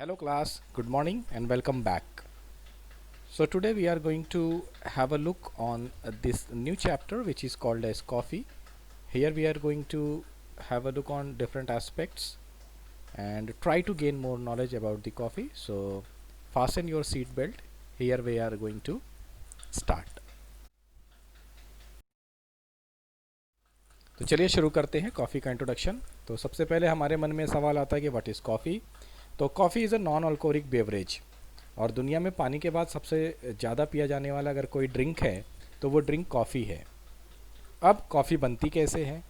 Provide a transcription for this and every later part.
Hello class, good morning and welcome back. So today we are going to have a look on this new chapter which is called as coffee. Here we are going to have a look on different aspects and try to gain more knowledge about the coffee. So fasten your seat belt. Here we are going to start. तो चलिए शुरू करते हैं coffee का introduction. तो सबसे पहले हमारे मन में सवाल आता है कि व्हाट इज़ कॉफ़ी। तो coffee is a non alcoholic beverage और दुनिया में पानी के बाद सबसे ज़्यादा पिया जाने वाला अगर कोई ड्रिंक है तो वो ड्रिंक कॉफ़ी है। अब कॉफ़ी बनती कैसे है?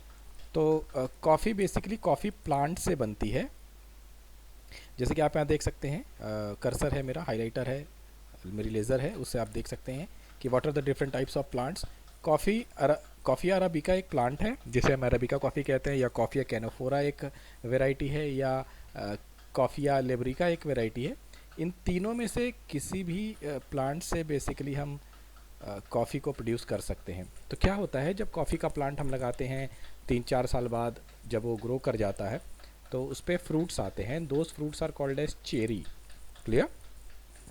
तो कॉफ़ी बेसिकली कॉफ़ी प्लांट से बनती है। जैसे कि आप यहाँ देख सकते हैं, कर्सर है मेरा, हाइलाइटर है, मेरी लेज़र है, उससे आप देख सकते हैं कि what are the different types of plants. Coffee arabica एक प्लांट है जिसे हम अराबिका कॉफ़ी कहते हैं, या कॉफ़िया कैनोफोरा एक वेराइटी है, या कॉफ़िया लेब्रिका एक वेराइटी है। इन तीनों में से किसी भी प्लांट से बेसिकली हम कॉफ़ी को प्रोड्यूस कर सकते हैं। तो क्या होता है, जब कॉफ़ी का प्लांट हम लगाते हैं 3-4 साल बाद जब वो ग्रो कर जाता है तो उस पर फ्रूट्स आते हैं। Those fruits are called as cherry. Clear?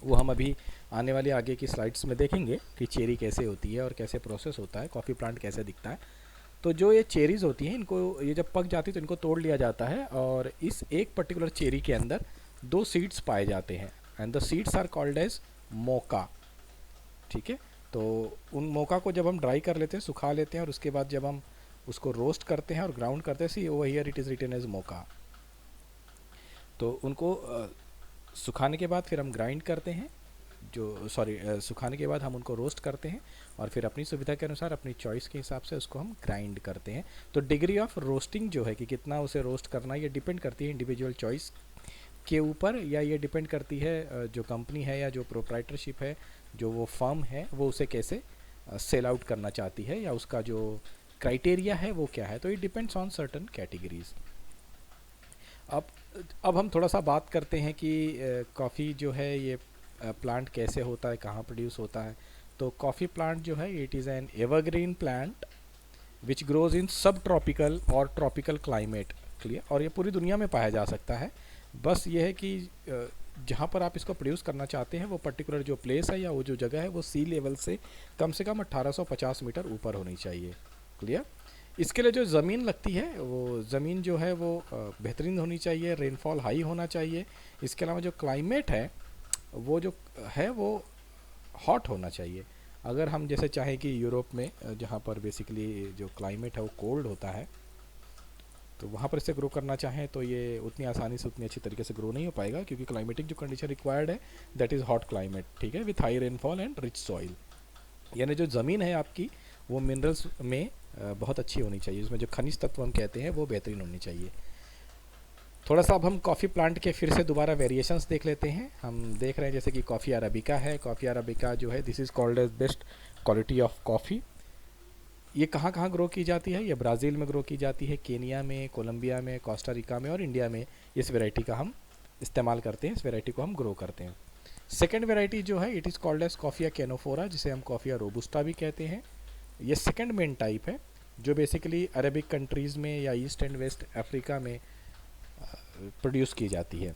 वो हम अभी आने वाली आगे की स्लाइड्स में देखेंगे कि चेरी कैसे होती है और कैसे प्रोसेस होता है, कॉफ़ी प्लांट कैसे दिखता है। तो जो ये चेरीज़ होती हैं, इनको ये जब पक जाती है तो इनको तोड़ लिया जाता है और इस एक पर्टिकुलर चेरी के अंदर 2 सीड्स पाए जाते हैं and the seeds are called as mocha. ठीक है? तो उन मोका को जब हम ड्राई कर लेते हैं, सुखा लेते हैं, और उसके बाद जब हम उसको रोस्ट करते हैं और ग्राउंड करते हैं, see over here it is written as mocha. तो उनको सुखाने के बाद फिर हम ग्राइंड करते हैं, सुखाने के बाद हम उनको रोस्ट करते हैं और फिर अपनी सुविधा के अनुसार अपनी चॉइस के हिसाब से उसको हम ग्राइंड करते हैं। तो डिग्री ऑफ रोस्टिंग जो है कि कितना उसे रोस्ट करना, ये डिपेंड करती है इंडिविजुअल चॉइस के ऊपर, या ये डिपेंड करती है जो कंपनी है या जो प्रोप्राइटरशिप है, जो वो फर्म है, वो उसे कैसे सेल आउट करना चाहती है, या उसका जो क्राइटेरिया है वो क्या है। तो it depends on certain categories. अब हम थोड़ा सा बात करते हैं कि कॉफ़ी जो है ये प्लांट कैसे होता है, कहाँ प्रोड्यूस होता है। तो कॉफ़ी प्लांट जो है it is an evergreen plant which grows in सब ट्रॉपिकल और ट्रॉपिकल क्लाइमेट। क्लियर? और ये पूरी दुनिया में पाया जा सकता है। बस ये है कि जहाँ पर आप इसको प्रोड्यूस करना चाहते हैं वो पर्टिकुलर जो प्लेस है या वो जो जगह है वो सी लेवल से कम 1850 मीटर ऊपर होनी चाहिए। क्लियर? इसके लिए जो ज़मीन लगती है वो ज़मीन जो है वो बेहतरीन होनी चाहिए, रेनफॉल हाई होना चाहिए। इसके अलावा जो क्लाइमेट है वो जो है वो हॉट होना चाहिए। अगर हम जैसे चाहें कि यूरोप में जहाँ पर बेसिकली जो क्लाइमेट है वो कोल्ड होता है, तो वहाँ पर इसे ग्रो करना चाहें तो ये उतनी आसानी से उतनी अच्छी तरीके से ग्रो नहीं हो पाएगा, क्योंकि क्लाइमेटिक जो कंडीशन रिक्वायर्ड है दैट इज़ हॉट क्लाइमेट। ठीक है? With high rainfall and rich soil. यानी जो ज़मीन है आपकी वो मिनरल्स में बहुत अच्छी होनी चाहिए, उसमें जो खनिज तत्व हम कहते हैं वो बेहतरीन होनी चाहिए। थोड़ा सा अब हम कॉफ़ी प्लांट के फिर से दोबारा वेरिएशंस देख लेते हैं। हम देख रहे हैं जैसे कि कॉफ़ी अराबिका है। कॉफ़ी अराबिका जो है this is called as best quality of coffee. ये कहाँ कहाँ ग्रो की जाती है? ये ब्राज़ील में ग्रो की जाती है, केनिया में, कोलंबिया में, कोस्टा रिका में और इंडिया में इस वेराइटी का हम इस्तेमाल करते हैं, इस वेराइटी को हम ग्रो करते हैं। सेकेंड वेराइटी जो है इट इज़ कॉल्ड एज कॉफ़िया कैनोफोरा, जिसे हम कॉफ़िया रोबुस्टा भी कहते हैं। ये सेकेंड मेन टाइप है जो बेसिकली अरेबिक कंट्रीज़ में या ईस्ट एंड वेस्ट अफ्रीका में प्रोड्यूस की जाती है।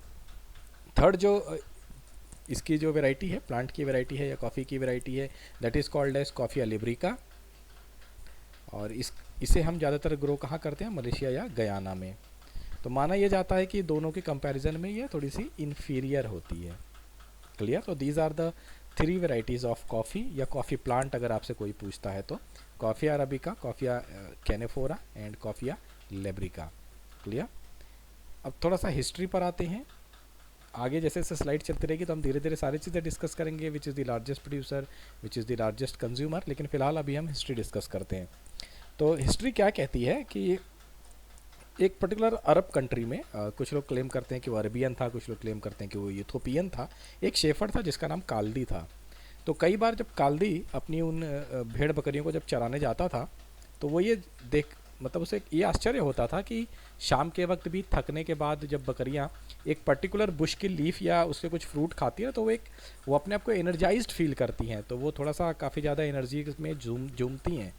थर्ड जो इसकी जो वैरायटी है, प्लांट की वैरायटी है या कॉफ़ी की वैरायटी है, that is called as कॉफ़िया liberica. और इसे हम ज़्यादातर ग्रो कहाँ करते हैं? मलेशिया या गयाना में। तो माना यह जाता है कि दोनों के कंपैरिजन में ये थोड़ी सी इन्फीरियर होती है। क्लियर? तो these are the 3 varieties of coffee या कॉफ़ी प्लांट अगर आपसे कोई पूछता है तो। Coffea arabica, coffea canephora and coffea liberica. Clear? अब थोड़ा सा हिस्ट्री पर आते हैं। आगे जैसे जैसे स्लाइड चलती रहेगी तो हम धीरे धीरे सारी चीज़ें डिस्कस करेंगे, विच is the largest producer, which is the largest consumer. लेकिन फ़िलहाल अभी हम हिस्ट्री डिस्कस करते हैं। तो हिस्ट्री क्या कहती है कि एक पर्टिकुलर अरब कंट्री में कुछ लोग क्लेम करते हैं कि वो अरबियन था, कुछ लोग क्लेम करते हैं कि वो यूथोपियन था। एक शेफर्ड था जिसका नाम काल्दी था। तो कई बार जब काल्दी अपनी उन भेड़ बकरियों को जब चराने जाता था तो वो ये देख मतलब उसे ये आश्चर्य होता था कि शाम के वक्त भी थकने के बाद जब बकरियां एक पर्टिकुलर बुश की लीफ या उसके कुछ फ्रूट खाती हैं तो वो अपने आप को एनर्जाइज्ड फील करती हैं, तो वो थोड़ा सा काफ़ी ज़्यादा एनर्जी में झूमती हैं।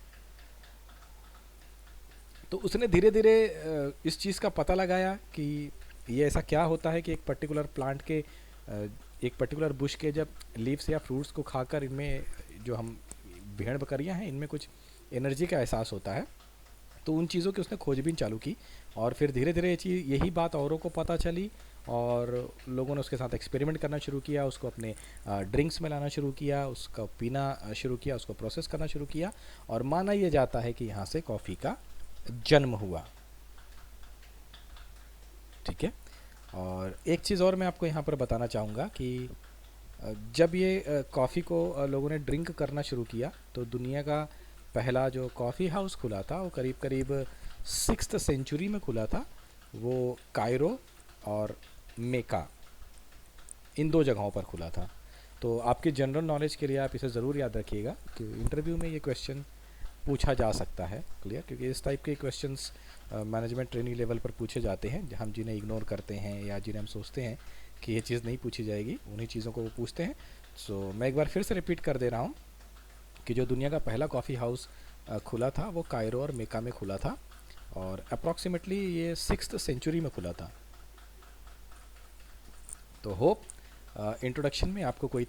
तो उसने धीरे धीरे इस चीज़ का पता लगाया कि ये ऐसा क्या होता है कि एक पर्टिकुलर प्लांट के एक पर्टिकुलर बुश के जब लीव्स या फ्रूट्स को खाकर इनमें जो हम भेड़ बकरियां हैं इनमें कुछ एनर्जी का एहसास होता है। तो उन चीज़ों की उसने खोजबीन चालू की और फिर धीरे धीरे ये चीज़ यही बात औरों को पता चली और लोगों ने उसके साथ एक्सपेरिमेंट करना शुरू किया, उसको अपने ड्रिंक्स में लाना शुरू किया, उसका पीना शुरू किया, उसको प्रोसेस करना शुरू किया और माना यह जाता है कि यहाँ से कॉफ़ी का जन्म हुआ। ठीक है। और एक चीज़ और मैं आपको यहाँ पर बताना चाहूँगा कि जब ये कॉफ़ी को लोगों ने ड्रिंक करना शुरू किया तो दुनिया का पहला जो कॉफ़ी हाउस खुला था वो करीब करीब 6th सेंचुरी में खुला था। वो कायरो और मेका इन दो जगहों पर खुला था। तो आपके जनरल नॉलेज के लिए आप इसे ज़रूर याद रखिएगा कि इंटरव्यू में ये क्वेश्चन पूछा जा सकता है। क्लियर? क्योंकि इस टाइप के क्वेश्चंस मैनेजमेंट ट्रेनिंग लेवल पर पूछे जाते हैं, हम जिन्हें इग्नोर करते हैं या जिन्हें हम सोचते हैं कि ये चीज़ नहीं पूछी जाएगी, उन्हीं चीज़ों को वो पूछते हैं। सो मैं एक बार फिर से रिपीट कर दे रहा हूँ कि जो दुनिया का पहला कॉफ़ी हाउस खुला था वो कायरो और मेका में खुला था और अप्रॉक्सीमेटली ये 6th सेंचुरी में खुला था। तो होप इंट्रोडक्शन में आपको कोई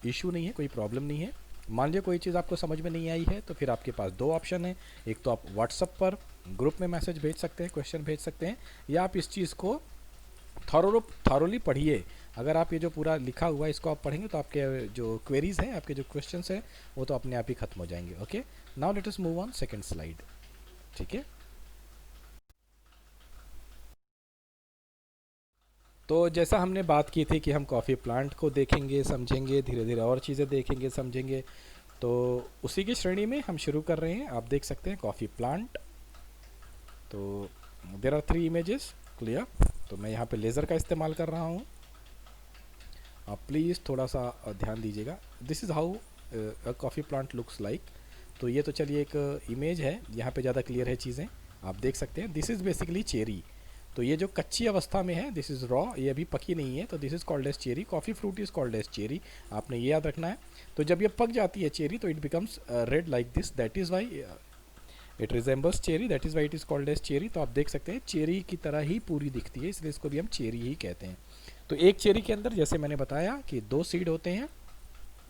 इशू नहीं है, कोई प्रॉब्लम नहीं है। मान लीजिए कोई चीज़ आपको समझ में नहीं आई है तो फिर आपके पास दो ऑप्शन है। एक तो आप व्हाट्सअप पर ग्रुप में मैसेज भेज सकते हैं, क्वेश्चन भेज सकते हैं, या आप इस चीज़ को थॉरोली पढ़िए। अगर आप ये जो पूरा लिखा हुआ है इसको आप पढ़ेंगे तो आपके जो क्वेरीज हैं, आपके जो क्वेश्चंस हैं वो तो अपने आप ही खत्म हो जाएंगे। Okay, now let us move on second slide. ठीक है। तो जैसा हमने बात की थी कि हम कॉफ़ी प्लांट को देखेंगे, समझेंगे, धीरे धीरे और चीज़ें देखेंगे, समझेंगे, तो उसी की श्रेणी में हम शुरू कर रहे हैं। आप देख सकते हैं कॉफ़ी प्लांट। तो देर आर 3 इमेजेस। क्लियर? तो मैं यहाँ पे लेज़र का इस्तेमाल कर रहा हूँ, आप प्लीज़ थोड़ा सा ध्यान दीजिएगा। This is how a coffee plant looks like. तो ये तो चलिए एक इमेज है, यहाँ पे ज़्यादा क्लियर है चीज़ें, आप देख सकते हैं। This is basically cherry. तो ये जो कच्ची अवस्था में है, दिस इज़ रॉ, ये अभी पकी नहीं है, तो this is called as cherry. Coffee fruit is called as cherry, आपने ये याद रखना है। तो जब ये पक जाती है चेरी तो it becomes red like this, that is why it resembles cherry, that is why it is called as cherry. तो आप देख सकते हैं चेरी की तरह ही पूरी दिखती है, इसलिए इसको भी हम चेरी ही कहते हैं। तो एक चेरी के अंदर जैसे मैंने बताया कि 2 सीड होते हैं।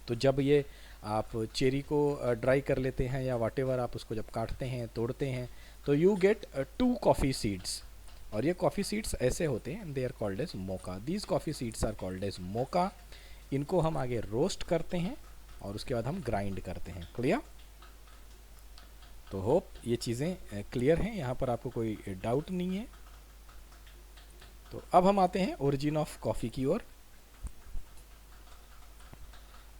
तो जब ये आप चेरी को ड्राई कर लेते हैं या वाटेवर आप उसको जब काटते हैं, तोड़ते हैं, तो यू गेट 2 कॉफ़ी सीड्स। और ये कॉफ़ी सीड्स ऐसे होते हैं, they are called as mocha. These coffee seeds are called as mocha. इनको हम आगे रोस्ट करते हैं और उसके बाद हम ग्राइंड करते हैं। क्लियर? तो होप ये चीज़ें क्लियर हैं, यहाँ पर आपको कोई डाउट नहीं है। तो अब हम आते हैं ओरिजिन ऑफ कॉफ़ी की ओर।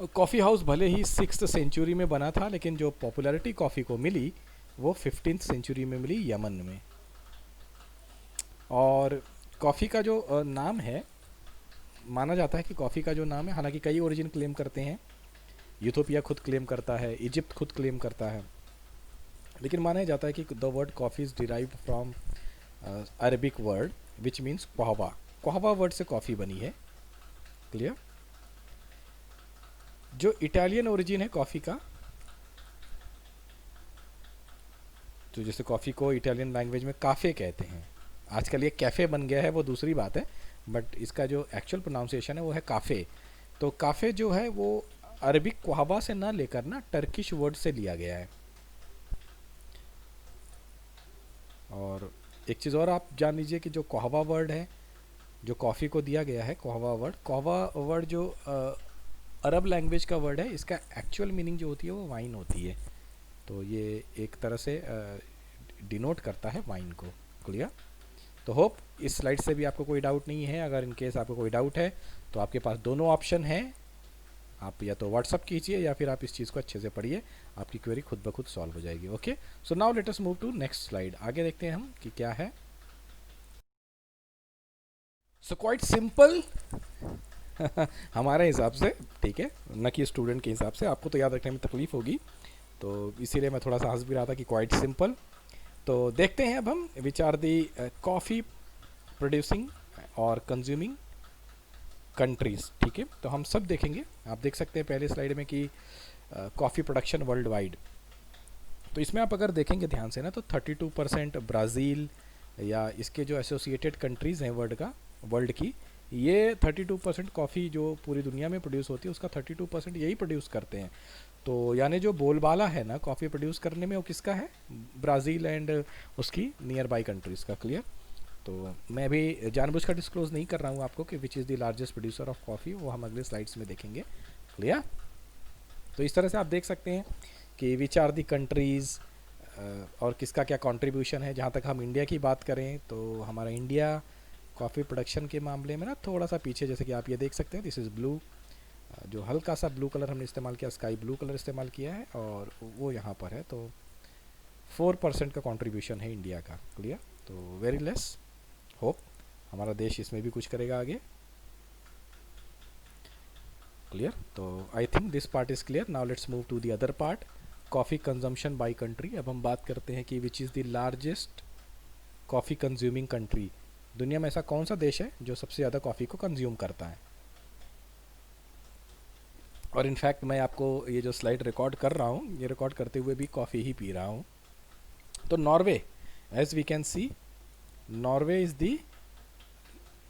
कॉफ़ी हाउस भले ही 6th सेंचुरी में बना था, लेकिन जो पॉपुलैरिटी कॉफ़ी को मिली वो 15th सेंचुरी में मिली यमन में। और कॉफ़ी का जो नाम है, माना जाता है कि कॉफ़ी का जो नाम है, हालांकि कई ओरिजिन क्लेम करते हैं। यूथोपिया खुद क्लेम करता है, इजिप्ट खुद क्लेम करता है, लेकिन माना जाता है कि the word coffee is derived from Arabic word which means कहवा। कहवा वर्ड से कॉफ़ी बनी है। क्लियर? जो इटालियन ओरिजिन है कॉफ़ी का, तो जैसे कॉफ़ी को इटालियन लैंग्वेज में काफ़े कहते हैं, आजकल ये कैफ़े बन गया है वो दूसरी बात है, बट इसका जो एक्चुअल प्रोनाउंसिएशन है वो है काफ़े। तो काफ़े जो है वो अरबिक कहवा से ना लेकर ना टर्किश वर्ड से लिया गया है। और एक चीज़ और आप जान लीजिए कि जो कहवा वर्ड है, जो कॉफ़ी को दिया गया है, कहवा वर्ड जो अरब लैंग्वेज का वर्ड है, इसका एक्चुअल मीनिंग जो होती है वो वाइन होती है। तो ये एक तरह से डिनोट करता है वाइन को। क्लियर? तो होप इस स्लाइड से भी आपको कोई डाउट नहीं है। अगर इन केस आपको कोई डाउट है तो आपके पास दोनों ऑप्शन हैं, आप या तो व्हाट्सअप कीजिए या फिर आप इस चीज़ को अच्छे से पढ़िए, आपकी क्वेरी खुद ब खुद सॉल्व हो जाएगी। Okay, so now let us move to next slide. आगे देखते हैं हम कि क्या है। सो क्वाइट सिंपल हमारे हिसाब से, ठीक है, न कि स्टूडेंट के हिसाब से, आपको तो याद रखने में तकलीफ होगी, तो इसीलिए मैं थोड़ा सा हंस भी रहा था कि क्वाइट सिंपल। तो देखते हैं अब हम which are the coffee producing और कंज्यूमिंग कंट्रीज़। ठीक है, तो हम सब देखेंगे। आप देख सकते हैं पहले स्लाइड में कि कॉफ़ी प्रोडक्शन वर्ल्ड वाइड। तो इसमें आप अगर देखेंगे ध्यान से ना, तो 32% ब्राज़ील या इसके जो एसोसिएटेड कंट्रीज़ हैं वर्ल्ड का, वर्ल्ड की, ये 32% कॉफ़ी जो पूरी दुनिया में प्रोड्यूस होती है उसका 32% यही प्रोड्यूस करते हैं। तो यानी जो बोलबाला है ना कॉफ़ी प्रोड्यूस करने में, वो किसका है? ब्राज़ील एंड उसकी नियर बाई कंट्रीज़ का। क्लियर? तो मैं भी जानबूझ कर डिस्क्लोज नहीं कर रहा हूँ आपको कि which is the largest producer of coffee, वो हम अगले स्लाइड्स में देखेंगे। क्लियर? तो इस तरह से आप देख सकते हैं कि विच आर दी कंट्रीज़ और किसका क्या कंट्रीब्यूशन है। जहाँ तक हम इंडिया की बात करें तो हमारा इंडिया कॉफ़ी प्रोडक्शन के मामले में ना थोड़ा सा पीछे, जैसे कि आप ये देख सकते हैं, दिस इज़ ब्लू, जो हल्का सा ब्लू कलर हमने इस्तेमाल किया, स्काई ब्लू कलर इस्तेमाल किया है, और वो यहाँ पर है। तो 4% का कंट्रीब्यूशन है इंडिया का। क्लियर? तो वेरी लेस, होप हमारा देश इसमें भी कुछ करेगा आगे। क्लियर? तो I think this part is clear. Now let's move to the other part, coffee consumption by country. अब हम बात करते हैं कि which is the largest coffee consuming country. दुनिया में ऐसा कौन सा देश है जो सबसे ज़्यादा कॉफ़ी को कंज्यूम करता है? और इनफैक्ट मैं आपको ये जो स्लाइड रिकॉर्ड कर रहा हूँ, ये रिकॉर्ड करते हुए भी कॉफ़ी ही पी रहा हूँ। तो Norway, as we can see, Norway is the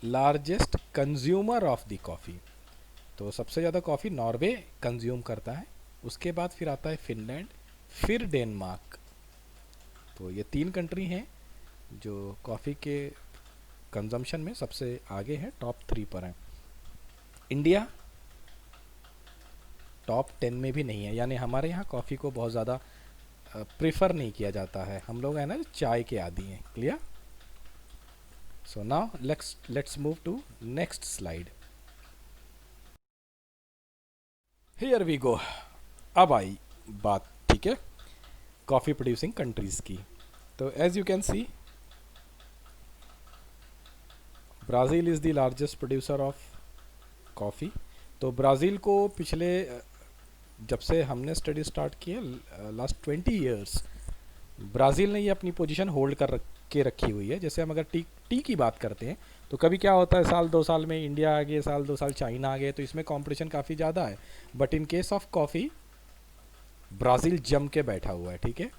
largest consumer of the coffee. तो सबसे ज़्यादा कॉफ़ी नॉर्वे कंज्यूम करता है। उसके बाद फिर आता है फिनलैंड, फिर डेनमार्क। तो ये 3 कंट्री हैं जो कॉफ़ी के कंजम्पशन में सबसे आगे हैं, टॉप 3 पर हैं। इंडिया टॉप 10 में भी नहीं है, यानी हमारे यहाँ कॉफ़ी को बहुत ज़्यादा प्रेफर नहीं किया जाता है। हम लोग हैं ना चाय के आदी हैं। Clear? So now let's move to next slide. Here we go. अब आई बात, ठीक है, कॉफ़ी प्रोड्यूसिंग कंट्रीज़ की। तो as you can see, Brazil is the largest producer of coffee. तो ब्राज़ील को पिछले जब से हमने स्टडी स्टार्ट की है, लास्ट 20 ईयर्स, ब्राज़ील ने ये अपनी पोजीशन होल्ड कर के रखी हुई है। जैसे हम अगर टी की बात करते हैं तो कभी क्या होता है, साल 2 साल में इंडिया आ गए, साल 2 साल चाइना आ गए, तो इसमें कंपटीशन काफ़ी ज़्यादा है। But in case of coffee Brazil जम के बैठा हुआ है। ठीक है?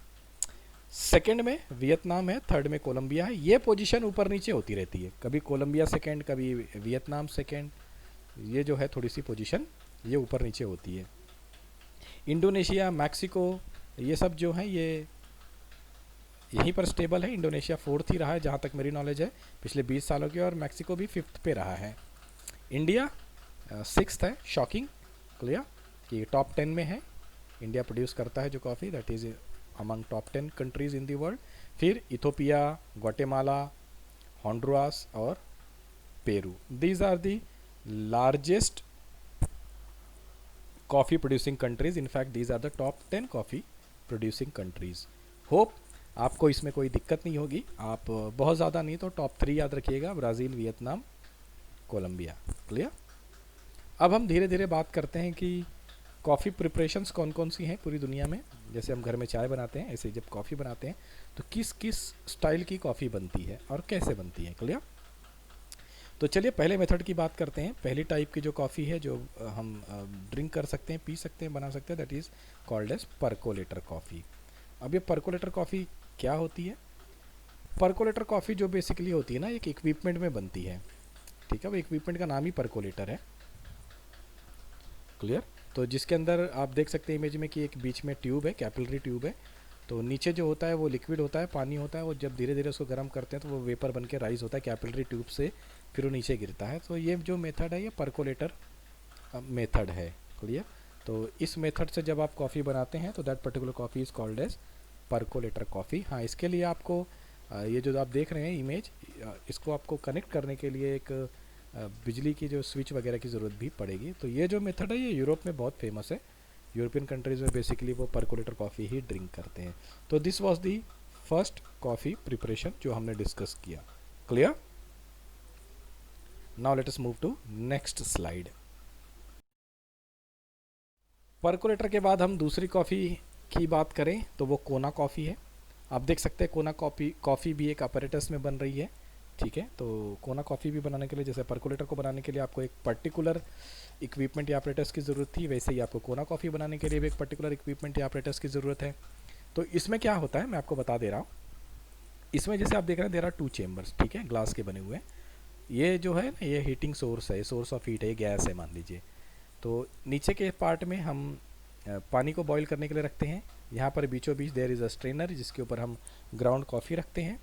सेकंड में वियतनाम है, थर्ड में कोलंबिया है। ये पोजीशन ऊपर नीचे होती रहती है, कभी कोलंबिया सेकंड, कभी वियतनाम सेकंड। ये जो है थोड़ी सी पोजीशन ये ऊपर नीचे होती है। इंडोनेशिया, मैक्सिको, ये सब जो है ये यहीं पर स्टेबल है। इंडोनेशिया 4th ही रहा है जहाँ तक मेरी नॉलेज है पिछले 20 सालों की, और मैक्सिको भी 5th पे रहा है। इंडिया 6th है, शॉकिंग। क्लियर? कि टॉप 10 में है। इंडिया प्रोड्यूस करता है जो coffee, that is among top 10 countries in the world. फिर इथोपिया, ग्वाटेमाला, होंडुरास और Peru, these are the largest coffee producing countries. In fact these are the top 10 coffee producing countries. Hope आपको इसमें कोई दिक्कत नहीं होगी। आप बहुत ज़्यादा नहीं तो टॉप 3 याद रखिएगा, ब्राज़ील, वियतनाम, कोलंबिया। क्लियर? अब हम धीरे धीरे बात करते हैं कि कॉफ़ी प्रिपरेशंस कौन कौन सी हैं पूरी दुनिया में। जैसे हम घर में चाय बनाते हैं, ऐसे जब कॉफ़ी बनाते हैं तो किस किस स्टाइल की कॉफ़ी बनती है और कैसे बनती है। क्लियर? तो चलिए पहले मेथड की बात करते हैं। पहली टाइप की जो कॉफ़ी है जो हम ड्रिंक कर सकते हैं, पी सकते हैं, बना सकते हैं, that is called as percolator coffee. अब ये परकोलेटर कॉफ़ी क्या होती है? परकोलेटर कॉफ़ी जो बेसिकली होती है ना, एक इक्विपमेंट में बनती है। ठीक है? वो इक्विपमेंट का नाम ही परकोलेटर है। क्लियर? तो जिसके अंदर आप देख सकते हैं इमेज में कि एक बीच में ट्यूब है, कैपिलरी ट्यूब है। तो नीचे जो होता है वो लिक्विड होता है, पानी होता है। वो जब धीरे धीरे उसको गर्म करते हैं तो वो वेपर बन के राइज होता है कैपिलरी ट्यूब से, फिर वो नीचे गिरता है। तो ये जो मेथड है ये परकोलेटर मेथड है। क्लियर? तो इस मेथड से जब आप कॉफ़ी बनाते हैं तो that particular coffee is called as percolator coffee. हाँ, इसके लिए आपको ये जो आप देख रहे हैं इमेज, इसको आपको कनेक्ट करने के लिए एक बिजली की जो स्विच वगैरह की ज़रूरत भी पड़ेगी। तो ये जो मेथड है ये यूरोप में बहुत फेमस है। यूरोपियन कंट्रीज़ में बेसिकली वो परकोलेटर कॉफ़ी ही ड्रिंक करते हैं। तो this was the first coffee preparation जो हमने डिस्कस किया। Clear? Now let us move to next slide. Percolator के बाद हम दूसरी कॉफ़ी की बात करें तो वो कोना कॉफ़ी है। आप देख सकते हैं कोना कॉफ़ी भी एक अपैरेटस में बन रही है। ठीक है? तो कोना कॉफ़ी भी बनाने के लिए, जैसे परकोलेटर को बनाने के लिए आपको एक पर्टिकुलर इक्विपमेंट या अपरेटस की ज़रूरत थी, वैसे ही आपको कोना कॉफ़ी बनाने के लिए भी एक पर्टिकुलर इक्विपमेंट या अपरेटस की ज़रूरत है। तो इसमें क्या होता है मैं आपको बता दे रहा हूँ। इसमें जैसे आप देख रहे हैं देयर आर 2 चेम्बर्स, ठीक है, ग्लास के बने हुए। ये जो है ना, ये हीटिंग सोर्स है, सोर्स ऑफ हीट है, गैस है मान लीजिए। तो नीचे के पार्ट में हम पानी को बॉईल करने के लिए रखते हैं। यहाँ पर बीचों बीच देयर इज़ अ स्ट्रेनर जिसके ऊपर हम ग्राउंड कॉफ़ी रखते हैं,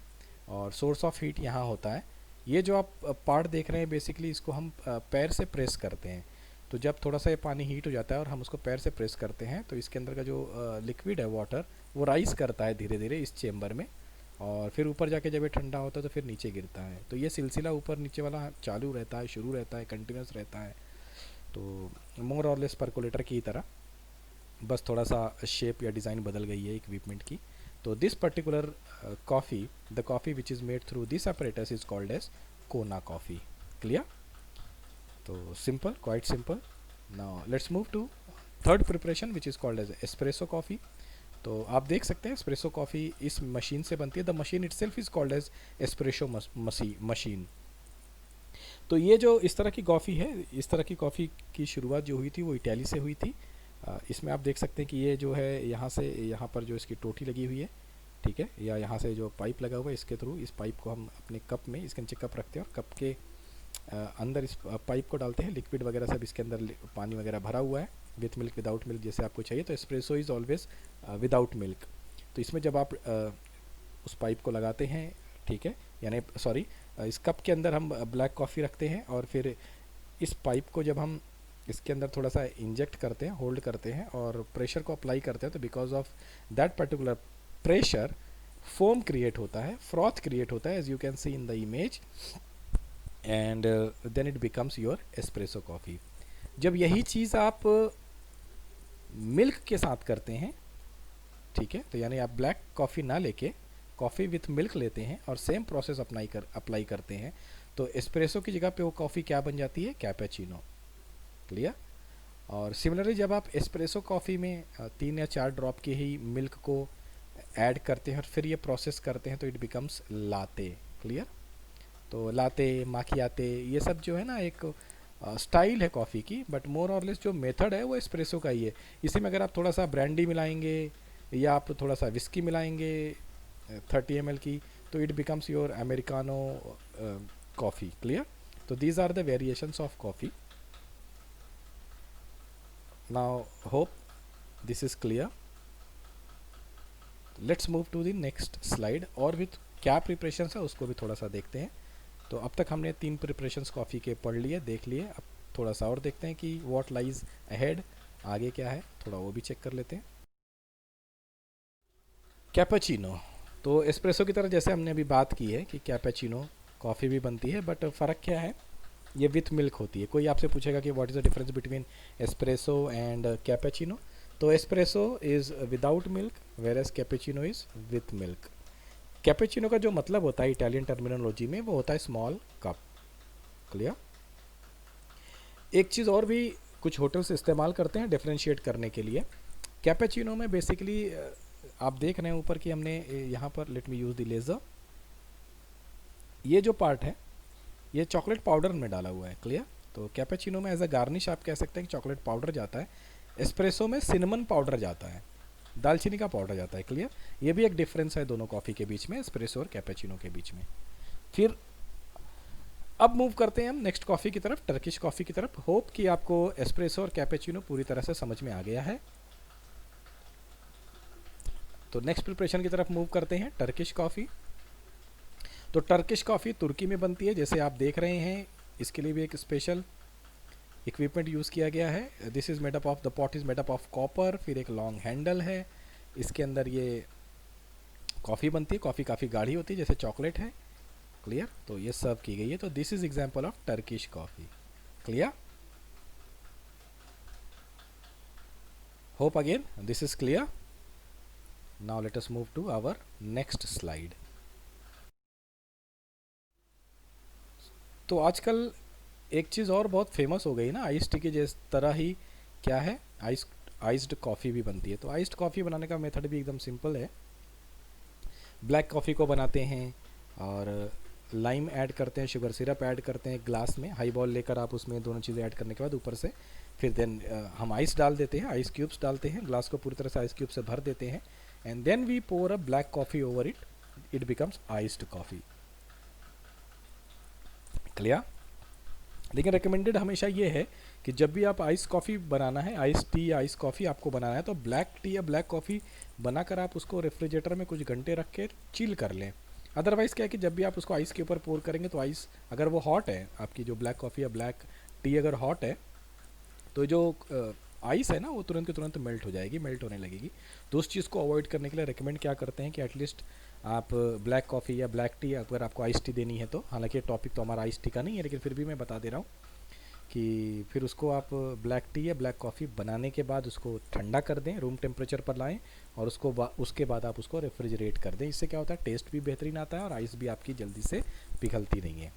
और सोर्स ऑफ हीट यहाँ होता है। ये जो आप पार्ट देख रहे हैं बेसिकली इसको हम पैर से प्रेस करते हैं। तो जब थोड़ा सा ये पानी हीट हो जाता है और हम उसको पैर से प्रेस करते हैं तो इसके अंदर का जो लिक्विड है वाटर वो राइज करता है धीरे धीरे इस चेम्बर में, और फिर ऊपर जाके जब ये ठंडा होता है तो फिर नीचे गिरता है। तो ये सिलसिला ऊपर नीचे वाला चालू रहता है, शुरू रहता है, कंटिन्यूस रहता है। तो मोर और लेस परकोलेटर की तरह, बस थोड़ा सा शेप या डिज़ाइन बदल गई है इक्विपमेंट की। तो this particular coffee, the coffee which is made through this apparatus is called as Kona coffee. Clear? So simple, quite simple. Now let's move to third preparation which is called as espresso coffee. तो आप देख सकते हैं espresso coffee इस machine से बनती है। The machine itself is called as espresso machine. तो ये जो इस तरह की कॉफ़ी है, इस तरह की कॉफ़ी की शुरुआत जो हुई थी वो इटाली से हुई थी। इसमें आप देख सकते हैं कि ये जो है यहाँ से यहाँ पर जो इसकी टोटी लगी हुई है, ठीक है, या यहाँ से जो पाइप लगा हुआ है इसके थ्रू इस पाइप को हम अपने कप में, इसके नीचे कप रखते हैं और कप के अंदर इस पाइप को डालते हैं। लिक्विड वगैरह सब इसके अंदर पानी वगैरह भरा हुआ है, विथ मिल्क विदाउट मिल्क जैसे आपको चाहिए। तो espresso is always without milk. तो इसमें जब आप उस पाइप को लगाते हैं, ठीक है, यानी सॉरी, इस कप के अंदर हम ब्लैक कॉफ़ी रखते हैं और फिर इस पाइप को जब हम इसके अंदर थोड़ा सा इंजेक्ट करते हैं, होल्ड करते हैं और प्रेशर को अप्लाई करते हैं, तो because of that particular pressure foam create होता है, फ्रॉथ क्रिएट होता है, as you can see in the image, and then it becomes your espresso coffee. जब यही चीज़ आप मिल्क के साथ करते हैं, ठीक है, तो यानी आप ब्लैक कॉफ़ी ना लेके कॉफ़ी विथ मिल्क लेते हैं और सेम प्रोसेस अप्लाई करते हैं, तो एस्प्रेसो की जगह पे वो कॉफ़ी क्या बन जाती है? कैपेचिनो। क्लियर? और सिमिलरली जब आप एस्प्रेसो कॉफ़ी में 3 या 4 ड्रॉप के ही मिल्क को ऐड करते हैं और फिर ये प्रोसेस करते हैं तो इट बिकम्स लाते। क्लियर? तो लाते, माकियाते, ये सब जो है ना एक स्टाइल है कॉफ़ी की, बट मोर और लेस जो मेथड है वो एस्प्रेसो का ही है। इसी में अगर आप थोड़ा सा ब्रांडी मिलाएंगे या आप थोड़ा सा विस्की मिलाएंगे 30 ml की, तो it becomes your Americano coffee. Clear? तो these are the variations of coffee. Now hope this is clear. Let's move to the next slide, और विथ क्या प्रिपरेशंस है उसको भी थोड़ा सा देखते हैं। तो अब तक हमने 3 प्रिपरेशंस कॉफ़ी के पढ़ लिए, देख लिए। अब थोड़ा सा और देखते हैं कि व्हाट लाइज अहेड, आगे क्या है, थोड़ा वो भी चेक कर लेते हैं। कैपेचिनो, तो एस्प्रेसो की तरह जैसे हमने अभी बात की है कि कैपेचिनो कॉफ़ी भी बनती है, बट फ़र्क क्या है? ये विथ मिल्क होती है। कोई आपसे पूछेगा कि what is the difference between espresso and cappuccino, तो espresso is without milk whereas cappuccino is with milk. Cappuccino का जो मतलब होता है इटालियन टर्मिनोलॉजी में वो होता है स्मॉल कप। क्लियर? एक चीज़ और भी कुछ होटल्स इस्तेमाल करते हैं डिफ्रेंशिएट करने के लिए। कैपेचिनो में बेसिकली आप देख रहे हैं ऊपर कि हमने यहाँ पर, let me use the laser, ये जो पार्ट है ये चॉकलेट पाउडर में डाला हुआ है। क्लियर? तो कैपेचिनो में एज अ गार्निश आप कह सकते हैं कि चॉकलेट पाउडर जाता है, एस्प्रेसो में सिनेमन पाउडर जाता है, दालचीनी का पाउडर जाता है। क्लियर? ये भी एक डिफरेंस है दोनों कॉफ़ी के बीच में, एस्प्रेसो और कैपेचिनो के बीच में। फिर अब मूव करते हैं हम नेक्स्ट कॉफ़ी की तरफ, टर्किश कॉफ़ी की तरफ। होप कि आपको एस्प्रेसो और कैपेचिनो पूरी तरह से समझ में आ गया है। तो नेक्स्ट प्रिपरेशन की तरफ मूव करते हैं, टर्किश कॉफ़ी। तो टर्किश कॉफ़ी तुर्की में बनती है, जैसे आप देख रहे हैं। इसके लिए भी एक स्पेशल इक्विपमेंट यूज़ किया गया है। This is made up of, the pot is made up of copper, फिर एक लॉन्ग हैंडल है, इसके अंदर ये कॉफ़ी बनती है। कॉफ़ी काफ़ी गाढ़ी होती है जैसे चॉकलेट है। क्लियर? तो ये सर्व की गई है। तो this is example of Turkish coffee. Clear? Hope again this is clear. Now let us move to our next slide. तो आजकल एक चीज़ और बहुत फेमस हो गई ना, आइस टी की जिस तरह ही क्या है, आइस्ड कॉफ़ी भी बनती है। तो आइस्ड कॉफ़ी बनाने का मेथड भी एकदम सिंपल है। ब्लैक कॉफ़ी को बनाते हैं और लाइम ऐड करते हैं, शुगर सिरप ऐड करते हैं ग्लास में, हाई बॉल लेकर आप उसमें दोनों चीज़ें ऐड करने के बाद ऊपर से फिर देन हम आइस डाल देते हैं, आइस क्यूब्स डालते हैं, ग्लास को पूरी तरह से आइस क्यूब से भर देते हैं, and then we pour a black coffee over it, it becomes iced coffee. Clear. लेकिन रिकमेंडेड हमेशा ये है कि जब भी आप आइस कॉफ़ी बनाना है, आइस टी या आइस कॉफ़ी आपको बनाना है, तो ब्लैक टी या ब्लैक कॉफ़ी बनाकर आप उसको रेफ्रिजरेटर में कुछ घंटे रख के चिल कर लें। अदरवाइज़ क्या है कि जब भी आप उसको आइस के ऊपर पोर करेंगे तो आइस अगर वो हॉट है, आपकी जो ब्लैक कॉफ़ी या ब्लैक टी अगर हॉट है, तो जो आइस है ना वो तुरंत के तुरंत मेल्ट हो जाएगी, मेल्ट होने लगेगी। तो उस चीज़ को अवॉइड करने के लिए रिकमेंड क्या करते हैं कि एटलीस्ट आप ब्लैक कॉफ़ी या ब्लैक टी अगर आपको आइस टी देनी है तो, हालांकि टॉपिक तो हमारा आइस टी का नहीं है, लेकिन फिर भी मैं बता दे रहा हूँ कि फिर उसको आप ब्लैक टी या ब्लैक कॉफ़ी बनाने के बाद उसको ठंडा कर दें, रूम टेम्परेचर पर लाएं, और उसके बाद आप उसको रेफ्रिजरेट कर दें। इससे क्या होता है, टेस्ट भी बेहतरीन आता है और आइस भी आपकी जल्दी से पिघलती नहीं है।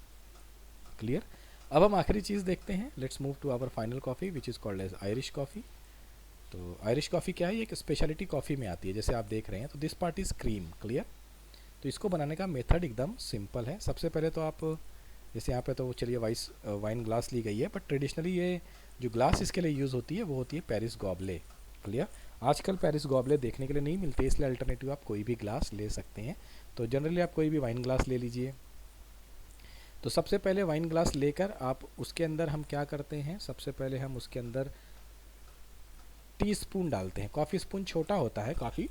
क्लियर। अब हम आखिरी चीज़ देखते हैं, let's move to our final coffee which is called as Irish coffee. तो आयरिश कॉफ़ी क्या है, ये एक स्पेशलिटी कॉफ़ी में आती है, जैसे आप देख रहे हैं। तो this part is cream. Clear. तो इसको बनाने का मेथड एकदम सिंपल है। सबसे पहले तो आप, जैसे यहाँ पे तो चलिए वाइन ग्लास ली गई है, बट ट्रेडिशनली ये जो ग्लास इसके लिए यूज़ होती है वो होती है पेरिस गॉबले। क्लियर। आजकल पेरिस गॉबले देखने के लिए नहीं मिलते, इसलिए अल्टरनेटिव आप कोई भी ग्लास ले सकते हैं। तो जनरली आप कोई भी वाइन ग्लास ले लीजिए। तो सबसे पहले वाइन ग्लास लेकर आप उसके अंदर हम क्या करते हैं, सबसे पहले हम उसके अंदर टीस्पून डालते हैं। कॉफ़ी स्पून छोटा होता है काफ़ी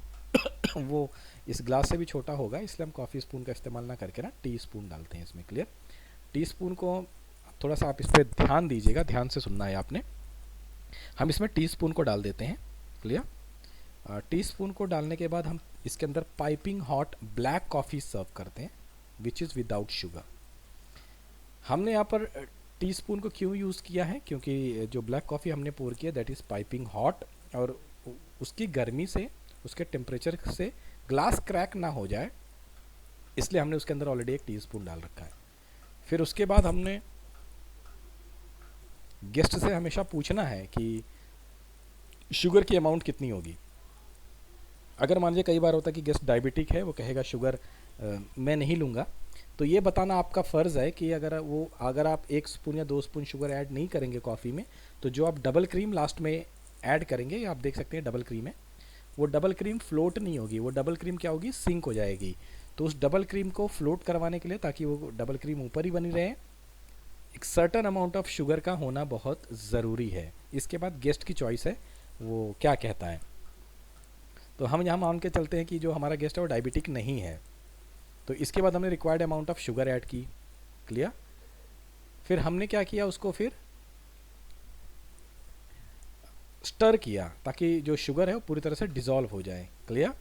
वो इस ग्लास से भी छोटा होगा, इसलिए हम कॉफ़ी स्पून का इस्तेमाल ना करके ना टीस्पून डालते हैं इसमें। क्लियर। टीस्पून को थोड़ा सा आप इस पर ध्यान दीजिएगा, ध्यान से सुनना है आपने। हम इसमें टीस्पून को डाल देते हैं। क्लियर। टीस्पून को डालने के बाद हम इसके अंदर piping hot black coffee serve करते हैं विच इज़ विदाउट शुगर। हमने यहाँ पर टीस्पून को क्यों यूज़ किया है, क्योंकि जो ब्लैक कॉफ़ी हमने पोर किया दैट इज़ पाइपिंग हॉट, और उसकी गर्मी से, उसके टेम्परेचर से ग्लास क्रैक ना हो जाए, इसलिए हमने उसके अंदर ऑलरेडी एक टीस्पून डाल रखा है। फिर उसके बाद हमने गेस्ट से हमेशा पूछना है कि शुगर की अमाउंट कितनी होगी। अगर मान लीजिए कई बार होता है कि गेस्ट डायबिटिक है, वो कहेगा शुगर मैं नहीं लूँगा, तो ये बताना आपका फ़र्ज़ है कि अगर आप 1 स्पून या 2 स्पून शुगर ऐड नहीं करेंगे कॉफ़ी में, तो जो आप डबल क्रीम लास्ट में ऐड करेंगे, आप देख सकते हैं डबल क्रीम है, वो डबल क्रीम फ्लोट नहीं होगी, वो डबल क्रीम क्या होगी, सिंक हो जाएगी। तो उस डबल क्रीम को फ्लोट करवाने के लिए, ताकि वो डबल क्रीम ऊपर ही बनी रहे, एक सर्टन अमाउंट ऑफ शुगर का होना बहुत ज़रूरी है। इसके बाद गेस्ट की चॉइस है वो क्या कहता है। तो हम यहाँ मान के चलते हैं कि जो हमारा गेस्ट है वो डायबिटिक नहीं है, तो इसके बाद हमने required amount of sugar add की। क्लियर। फिर हमने क्या किया, उसको फिर स्टर किया ताकि जो शुगर है वो पूरी तरह से डिज़ोल्व हो जाए। क्लियर।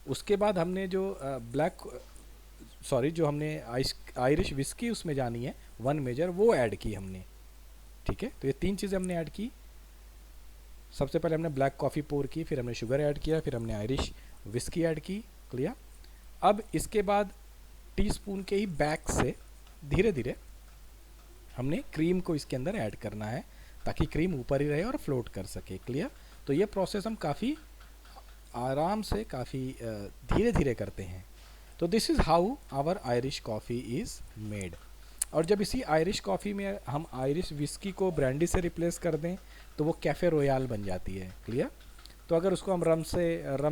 उसके बाद हमने जो हमने आयरिश विस्की उसमें जानी है 1 मेजर, वो ऐड की हमने। ठीक है। तो ये 3 चीज़ें हमने ऐड की। सबसे पहले हमने ब्लैक कॉफ़ी पोर की, फिर हमने शुगर ऐड किया, फिर हमने आयरिश विस्की ऐड की। क्लियर। अब इसके बाद टीस्पून के ही बैक से धीरे धीरे हमने क्रीम को इसके अंदर ऐड करना है, ताकि क्रीम ऊपर ही रहे और फ्लोट कर सके। क्लियर। तो ये प्रोसेस हम काफ़ी आराम से, काफ़ी धीरे धीरे करते हैं। तो this is how our Irish coffee is made. और जब इसी आयरिश कॉफ़ी में हम आयरिश विस्की को ब्रांडी से रिप्लेस कर दें, तो वो कैफ़े रॉयल बन जाती है। क्लियर। तो अगर उसको हम रम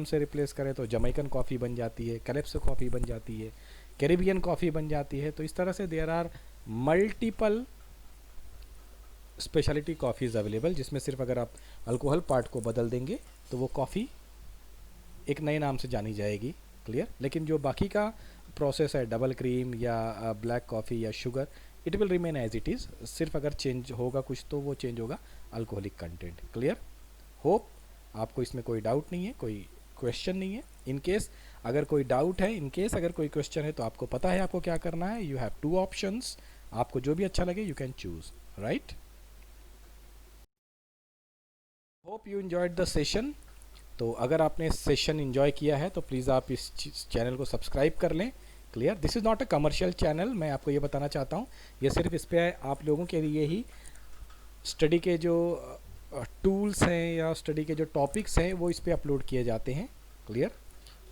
से रिप्लेस करें तो जमैकन कॉफ़ी बन जाती है, कैलिप्सो कॉफ़ी बन जाती है, कैरिबियन कॉफ़ी बन जाती है। तो इस तरह से there are multiple speciality coffees available, जिसमें सिर्फ अगर आप अल्कोहल पार्ट को बदल देंगे तो वो कॉफ़ी एक नए नाम से जानी जाएगी। क्लियर। लेकिन जो बाकी का प्रोसेस है, डबल क्रीम या ब्लैक कॉफ़ी या sugar, it will remain as it is. सिर्फ अगर चेंज होगा कुछ तो वो चेंज होगा अल्कोहलिक कंटेंट। क्लियर। होप आपको इसमें कोई डाउट नहीं है, कोई क्वेश्चन नहीं है। इन केस अगर कोई डाउट है, इन केस अगर कोई क्वेश्चन है, तो आपको पता है आपको क्या करना है। यू हैव 2 ऑप्शंस, आपको जो भी अच्छा लगे you can choose, right. Hope you enjoyed the session. तो अगर आपने सेशन एंजॉय किया है तो प्लीज़ आप इस चैनल को सब्सक्राइब कर लें। Clear. This is not a commercial channel, मैं आपको ये बताना चाहता हूँ, ये सिर्फ इस पर आप लोगों के लिए ही स्टडी के जो टूल्स हैं या स्टडी के जो टॉपिक्स हैं वो इस पर अपलोड किए जाते हैं। क्लियर।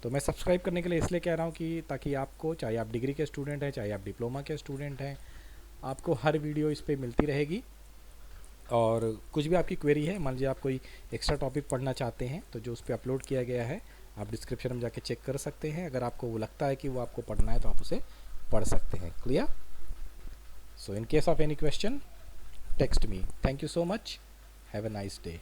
तो मैं सब्सक्राइब करने के लिए इसलिए कह रहा हूँ कि ताकि आपको, चाहे आप डिग्री के स्टूडेंट हैं, चाहे आप डिप्लोमा के स्टूडेंट हैं, आपको हर वीडियो इस पर मिलती रहेगी। और कुछ भी आपकी क्वेरी है, मान लीजिए आप कोई एक्स्ट्रा टॉपिक पढ़ना चाहते हैं, तो जो उस पर अपलोड किया गया है आप डिस्क्रिप्शन में जाके चेक कर सकते हैं। अगर आपको वो लगता है कि वो आपको पढ़ना है तो आप उसे पढ़ सकते हैं। Clear. So in case of any question, text me. Thank you so much. Have a nice day.